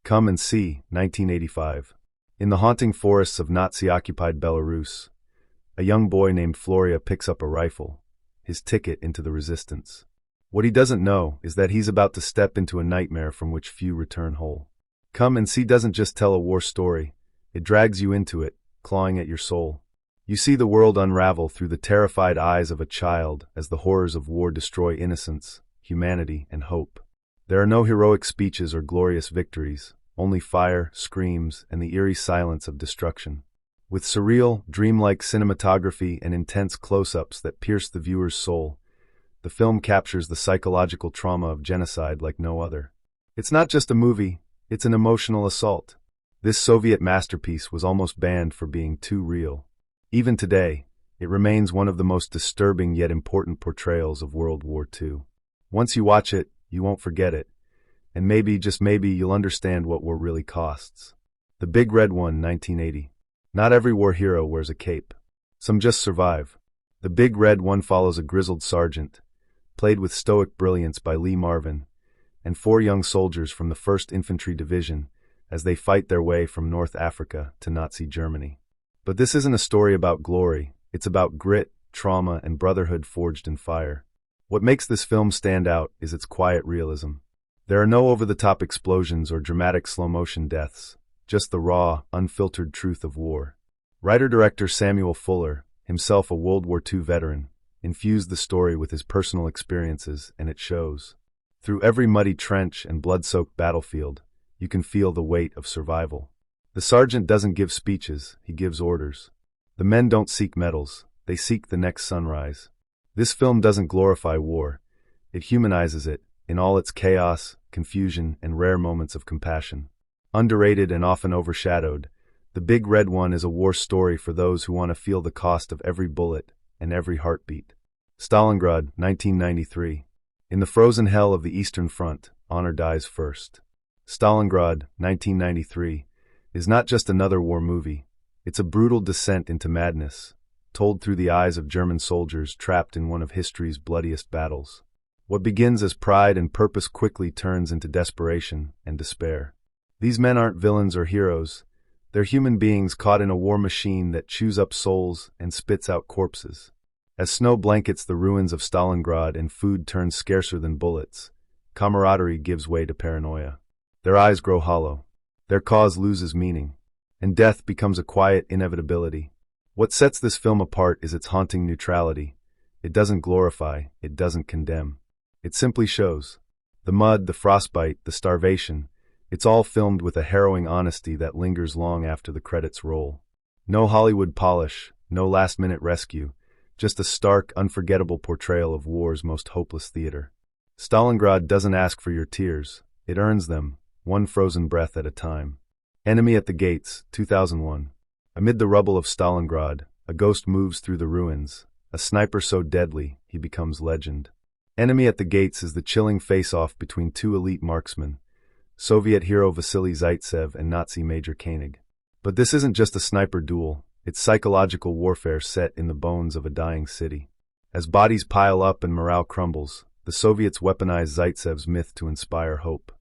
Come and See, 1985. In the haunting forests of Nazi-occupied Belarus, a young boy named Floria picks up a rifle, his ticket into the resistance. What he doesn't know is that he's about to step into a nightmare from which few return whole. Come and See doesn't just tell a war story, it drags you into it, clawing at your soul. You see the world unravel through the terrified eyes of a child as the horrors of war destroy innocence, humanity, and hope. There are no heroic speeches or glorious victories, only fire, screams, and the eerie silence of destruction. With surreal, dreamlike cinematography and intense close-ups that pierce the viewer's soul, the film captures the psychological trauma of genocide like no other. It's not just a movie, it's an emotional assault. This Soviet masterpiece was almost banned for being too real. Even today, it remains one of the most disturbing yet important portrayals of World War II. Once you watch it, you won't forget it. And maybe, just maybe, you'll understand what war really costs. The Big Red One, 1980. Not every war hero wears a cape. Some just survive. The Big Red One follows a grizzled sergeant, played with stoic brilliance by Lee Marvin, and 4 young soldiers from the 1st Infantry Division as they fight their way from North Africa to Nazi Germany. But this isn't a story about glory, it's about grit, trauma, and brotherhood forged in fire. What makes this film stand out is its quiet realism. There are no over-the-top explosions or dramatic slow-motion deaths, just the raw, unfiltered truth of war. Writer-director Samuel Fuller, himself a World War II veteran, infused the story with his personal experiences, and it shows. Through every muddy trench and blood-soaked battlefield, you can feel the weight of survival. The sergeant doesn't give speeches, he gives orders. The men don't seek medals, they seek the next sunrise. This film doesn't glorify war, it humanizes it, in all its chaos, confusion, and rare moments of compassion. Underrated and often overshadowed, The Big Red One is a war story for those who want to feel the cost of every bullet and every heartbeat. Stalingrad, 1993. In the frozen hell of the Eastern Front, honor dies first. Stalingrad, 1993, is not just another war movie, it's a brutal descent into madness, told through the eyes of German soldiers trapped in one of history's bloodiest battles. What begins as pride and purpose quickly turns into desperation and despair. These men aren't villains or heroes, they're human beings caught in a war machine that chews up souls and spits out corpses. As snow blankets the ruins of Stalingrad and food turns scarcer than bullets, camaraderie gives way to paranoia. Their eyes grow hollow, their cause loses meaning, and death becomes a quiet inevitability. What sets this film apart is its haunting neutrality. It doesn't glorify, it doesn't condemn. It simply shows. The mud, the frostbite, the starvation, it's all filmed with a harrowing honesty that lingers long after the credits roll. No Hollywood polish, no last-minute rescue, just a stark, unforgettable portrayal of war's most hopeless theater. Stalingrad doesn't ask for your tears, it earns them, one frozen breath at a time. Enemy at the Gates, 2001. Amid the rubble of Stalingrad, a ghost moves through the ruins, a sniper so deadly, he becomes legend. Enemy at the Gates is the chilling face-off between 2 elite marksmen, Soviet hero Vasily Zaitsev and Nazi Major Koenig. But this isn't just a sniper duel, it's psychological warfare set in the bones of a dying city. As bodies pile up and morale crumbles, the Soviets weaponize Zaitsev's myth to inspire hope.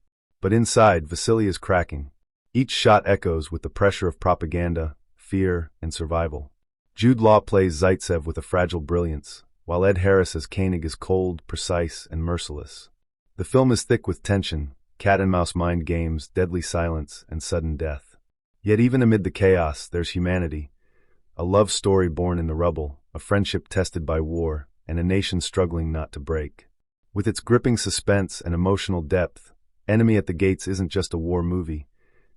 But inside, Vasily is cracking. Each shot echoes with the pressure of propaganda, fear, and survival. Jude Law plays Zaitsev with a fragile brilliance, while Ed Harris as Koenig is cold, precise, and merciless. The film is thick with tension, cat-and-mouse mind games, deadly silence, and sudden death. Yet even amid the chaos, there's humanity. A love story born in the rubble, a friendship tested by war, and a nation struggling not to break. With its gripping suspense and emotional depth, Enemy at the Gates isn't just a war movie.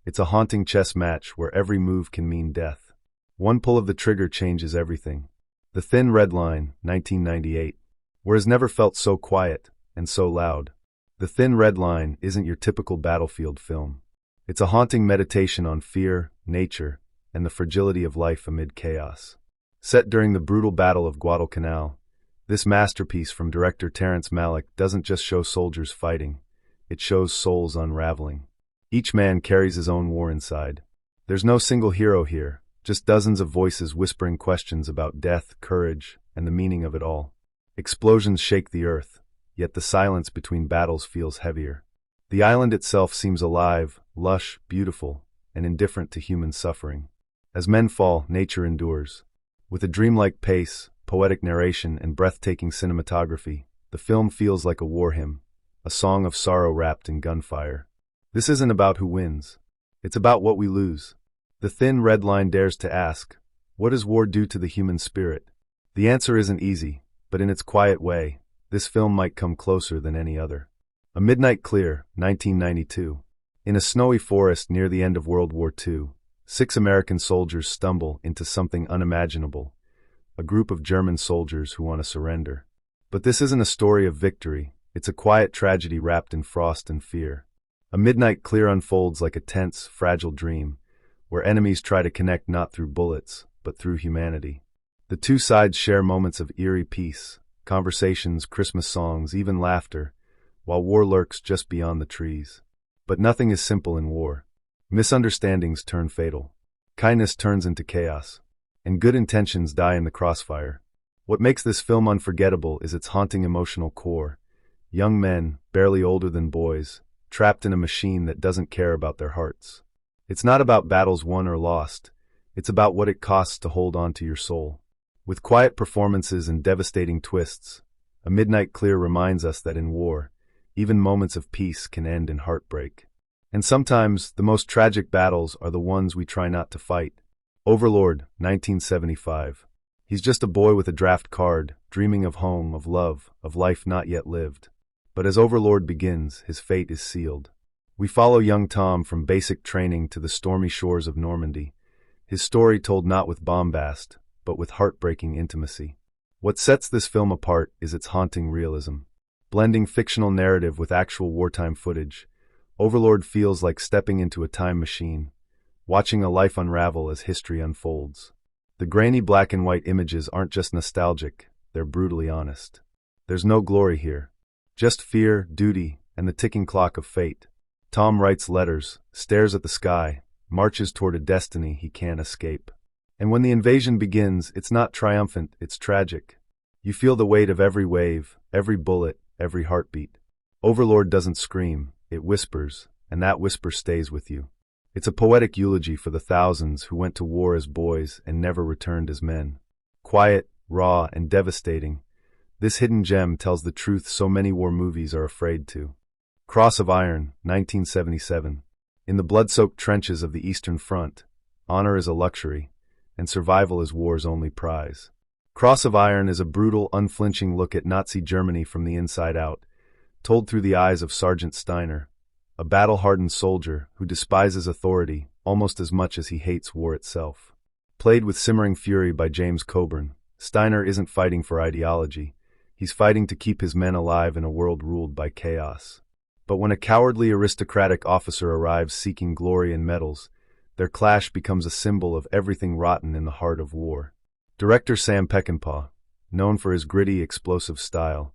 It's a haunting chess match where every move can mean death. One pull of the trigger changes everything. The Thin Red Line, 1998. War has never felt so quiet and so loud. The Thin Red Line isn't your typical battlefield film. It's a haunting meditation on fear, nature, and the fragility of life amid chaos. Set during the brutal Battle of Guadalcanal, this masterpiece from director Terrence Malick doesn't just show soldiers fighting, it shows souls unraveling. Each man carries his own war inside. There's no single hero here, just dozens of voices whispering questions about death, courage, and the meaning of it all. Explosions shake the earth, yet the silence between battles feels heavier. The island itself seems alive, lush, beautiful, and indifferent to human suffering. As men fall, nature endures. With a dreamlike pace, poetic narration, and breathtaking cinematography, the film feels like a war hymn, a song of sorrow wrapped in gunfire. This isn't about who wins. It's about what we lose. The thin red line dares to ask, what does war do to the human spirit? The answer isn't easy, but in its quiet way, this film might come closer than any other. A Midnight Clear, 1992. In a snowy forest near the end of World War II, 6 American soldiers stumble into something unimaginable, a group of German soldiers who want to surrender. But this isn't a story of victory, it's a quiet tragedy wrapped in frost and fear. A Midnight Clear unfolds like a tense, fragile dream, where enemies try to connect not through bullets, but through humanity. The two sides share moments of eerie peace, conversations, Christmas songs, even laughter, while war lurks just beyond the trees. But nothing is simple in war. Misunderstandings turn fatal. Kindness turns into chaos. And good intentions die in the crossfire. What makes this film unforgettable is its haunting emotional core. Young men, barely older than boys, trapped in a machine that doesn't care about their hearts. It's not about battles won or lost. It's about what it costs to hold on to your soul. With quiet performances and devastating twists, A Midnight Clear reminds us that in war, even moments of peace can end in heartbreak. And sometimes, the most tragic battles are the ones we try not to fight. Overlord, 1975. He's just a boy with a draft card, dreaming of home, of love, of life not yet lived. But as Overlord begins, his fate is sealed. We follow young Tom from basic training to the stormy shores of Normandy, his story told not with bombast, but with heartbreaking intimacy. What sets this film apart is its haunting realism. Blending fictional narrative with actual wartime footage, Overlord feels like stepping into a time machine, watching a life unravel as history unfolds. The grainy black and white images aren't just nostalgic, they're brutally honest. There's no glory here, just fear, duty, and the ticking clock of fate. Tom writes letters, stares at the sky, marches toward a destiny he can't escape. And when the invasion begins, it's not triumphant, it's tragic. You feel the weight of every wave, every bullet, every heartbeat. Overlord doesn't scream, it whispers, and that whisper stays with you. It's a poetic eulogy for the thousands who went to war as boys and never returned as men. Quiet, raw, and devastating, this hidden gem tells the truth so many war movies are afraid to. Cross of Iron, 1977. In the blood-soaked trenches of the Eastern Front, honor is a luxury, and survival is war's only prize. Cross of Iron is a brutal, unflinching look at Nazi Germany from the inside out, told through the eyes of Sergeant Steiner, a battle-hardened soldier who despises authority almost as much as he hates war itself. Played with simmering fury by James Coburn, Steiner isn't fighting for ideology, he's fighting to keep his men alive in a world ruled by chaos. But when a cowardly aristocratic officer arrives seeking glory and medals, their clash becomes a symbol of everything rotten in the heart of war. Director Sam Peckinpah, known for his gritty, explosive style,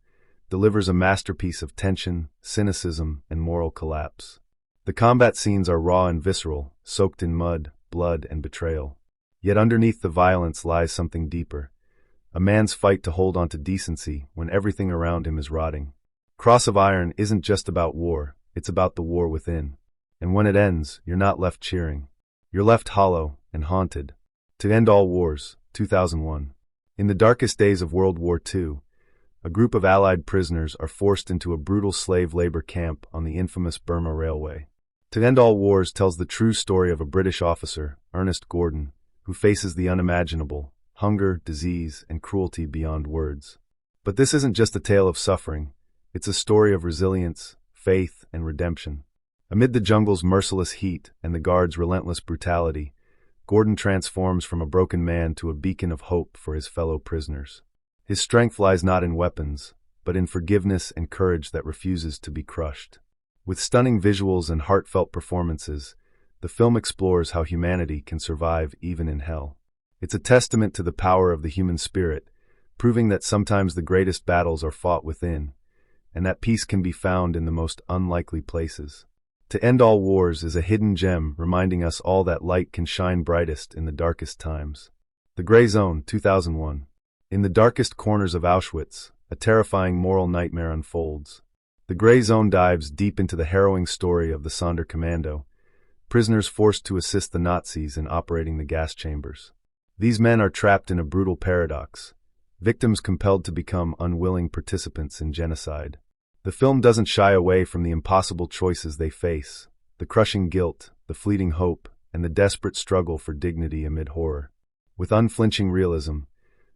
delivers a masterpiece of tension, cynicism, and moral collapse. The combat scenes are raw and visceral, soaked in mud, blood, and betrayal. Yet underneath the violence lies something deeper, a man's fight to hold on to decency when everything around him is rotting. Cross of Iron isn't just about war, it's about the war within. And when it ends, you're not left cheering. You're left hollow and haunted. To End All Wars, 2001. In the darkest days of World War II, a group of Allied prisoners are forced into a brutal slave labor camp on the infamous Burma Railway. To End All Wars tells the true story of a British officer, Ernest Gordon, who faces the unimaginable, hunger, disease, and cruelty beyond words. But this isn't just a tale of suffering, it's a story of resilience, faith, and redemption. Amid the jungle's merciless heat and the guards' relentless brutality, Gordon transforms from a broken man to a beacon of hope for his fellow prisoners. His strength lies not in weapons, but in forgiveness and courage that refuses to be crushed. With stunning visuals and heartfelt performances, the film explores how humanity can survive even in hell. It's a testament to the power of the human spirit, proving that sometimes the greatest battles are fought within, and that peace can be found in the most unlikely places. To End All Wars is a hidden gem reminding us all that light can shine brightest in the darkest times. The Gray Zone, 2001. In the darkest corners of Auschwitz, a terrifying moral nightmare unfolds. The Gray Zone dives deep into the harrowing story of the Sonderkommando, prisoners forced to assist the Nazis in operating the gas chambers. These men are trapped in a brutal paradox, victims compelled to become unwilling participants in genocide. The film doesn't shy away from the impossible choices they face, the crushing guilt, the fleeting hope, and the desperate struggle for dignity amid horror. With unflinching realism,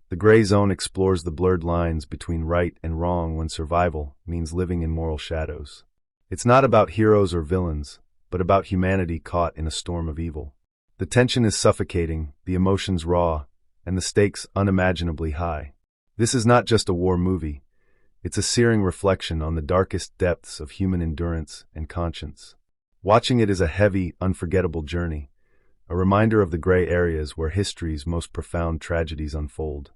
The Gray Zone explores the blurred lines between right and wrong when survival means living in moral shadows. It's not about heroes or villains, but about humanity caught in a storm of evil. The tension is suffocating, the emotions raw, and the stakes unimaginably high. This is not just a war movie. It's a searing reflection on the darkest depths of human endurance and conscience. Watching it is a heavy, unforgettable journey, a reminder of the gray areas where history's most profound tragedies unfold.